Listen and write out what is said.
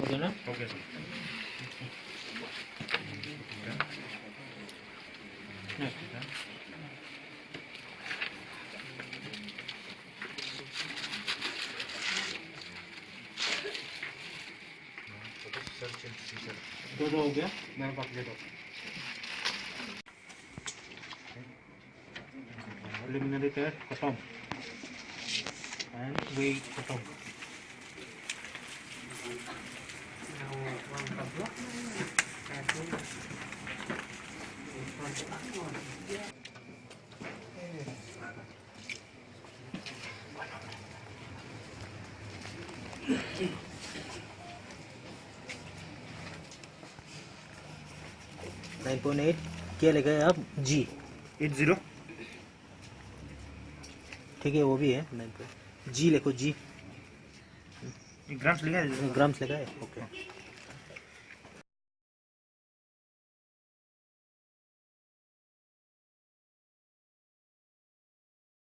Okay ना? Okay sir. दो हो गया। मेरे पास ले दो। Preliminary test खत्म and we खत्म। क्या लिखा है आप? जी 80 ठीक है, वो भी है। जी लिखो, जी ग्राम्स लिखा है। ग्राम्स लिखा है। ओके